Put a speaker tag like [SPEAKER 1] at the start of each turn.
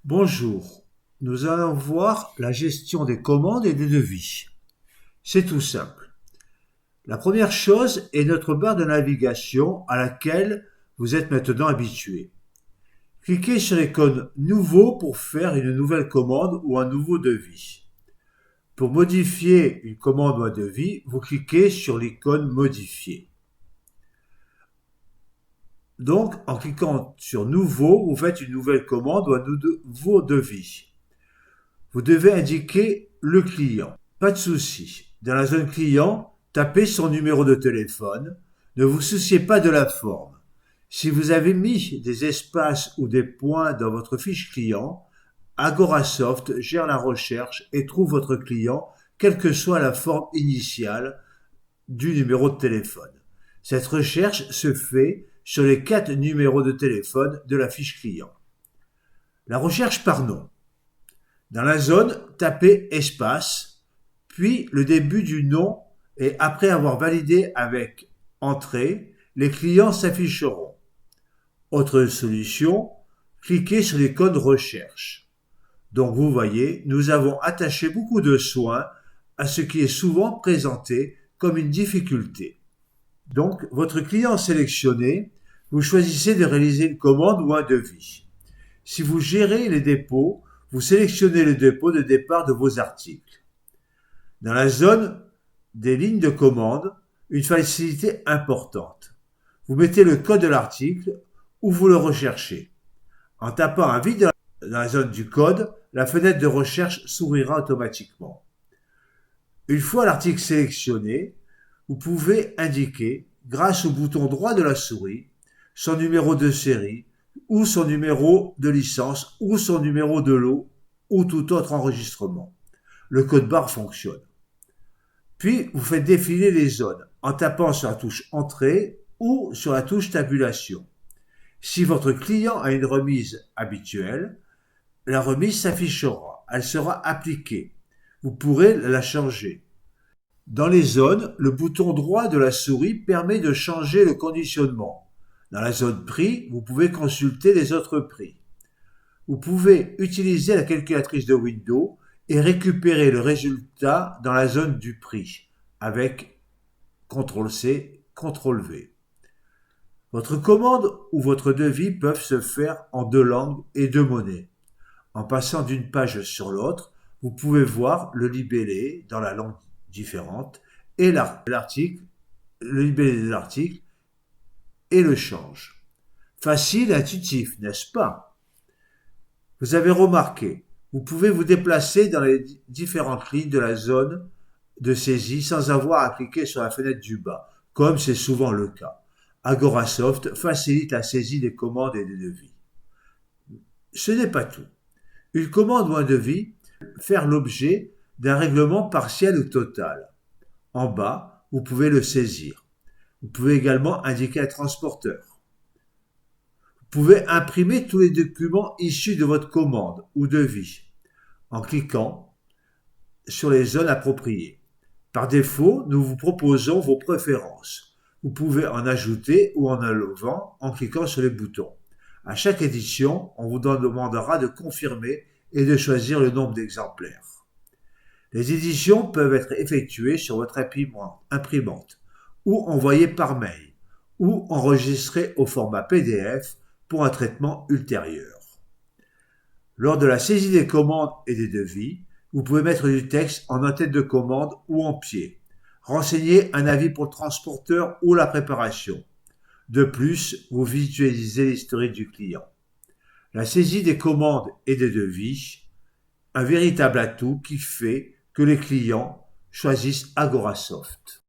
[SPEAKER 1] Bonjour, nous allons voir la gestion des commandes et des devis. C'est tout simple. La première chose est notre barre de navigation à laquelle vous êtes maintenant habitué. Cliquez sur l'icône Nouveau pour faire une nouvelle commande ou un nouveau devis. Pour modifier une commande ou un devis, vous cliquez sur l'icône Modifier. Donc, en cliquant sur Nouveau, vous faites une nouvelle commande ou un nouveau devis. Vous devez indiquer le client. Pas de souci. Dans la zone client, tapez son numéro de téléphone. Ne vous souciez pas de la forme. Si vous avez mis des espaces ou des points dans votre fiche client, Agorasoft gère la recherche et trouve votre client, quelle que soit la forme initiale du numéro de téléphone. Cette recherche se fait sur les 4 numéros de téléphone de la fiche client. La recherche par nom. Dans la zone, tapez espace, puis le début du nom et après avoir validé avec Entrée, les clients s'afficheront. Autre solution, cliquez sur l'icône Recherche. Donc vous voyez, nous avons attaché beaucoup de soin à ce qui est souvent présenté comme une difficulté. Donc, votre client sélectionné, vous choisissez de réaliser une commande ou un devis. Si vous gérez les dépôts, vous sélectionnez le dépôt de départ de vos articles. Dans la zone des lignes de commande, une facilité importante. Vous mettez le code de l'article ou vous le recherchez. En tapant un vide dans la zone du code, la fenêtre de recherche s'ouvrira automatiquement. Une fois l'article sélectionné, vous pouvez indiquer, grâce au bouton droit de la souris, son numéro de série, ou son numéro de licence, ou son numéro de lot, ou tout autre enregistrement. Le code barre fonctionne. Puis, vous faites défiler les zones en tapant sur la touche Entrée ou sur la touche Tabulation. Si votre client a une remise habituelle, la remise s'affichera. Elle sera appliquée. Vous pourrez la changer. Dans les zones, le bouton droit de la souris permet de changer le conditionnement. Dans la zone prix, vous pouvez consulter les autres prix. Vous pouvez utiliser la calculatrice de Windows et récupérer le résultat dans la zone du prix avec CTRL-C, CTRL-V. Votre commande ou votre devis peuvent se faire en 2 langues et 2 monnaies. En passant d'une page sur l'autre, vous pouvez voir le libellé dans la langue différente et l'article, le libellé de l'article et le change. Facile et intuitif, n'est-ce pas? Vous avez remarqué, vous pouvez vous déplacer dans les différentes lignes de la zone de saisie sans avoir à cliquer sur la fenêtre du bas, comme c'est souvent le cas. Agorasoft facilite la saisie des commandes et des devis. Ce n'est pas tout. Une commande ou un devis peut faire l'objet d'un règlement partiel ou total. En bas, vous pouvez le saisir. Vous pouvez également indiquer un transporteur. Vous pouvez imprimer tous les documents issus de votre commande ou devis en cliquant sur les zones appropriées. Par défaut, nous vous proposons vos préférences. Vous pouvez en ajouter ou en enlevant en cliquant sur les boutons. À chaque édition, on vous demandera de confirmer et de choisir le nombre d'exemplaires. Les éditions peuvent être effectuées sur votre imprimante ou envoyées par mail ou enregistrées au format PDF pour un traitement ultérieur. Lors de la saisie des commandes et des devis, vous pouvez mettre du texte en en-tête de commande ou en pied. Renseigner un avis pour le transporteur ou la préparation. De plus, vous visualisez l'historique du client. La saisie des commandes et des devis, un véritable atout qui fait que les clients choisissent Agorasoft.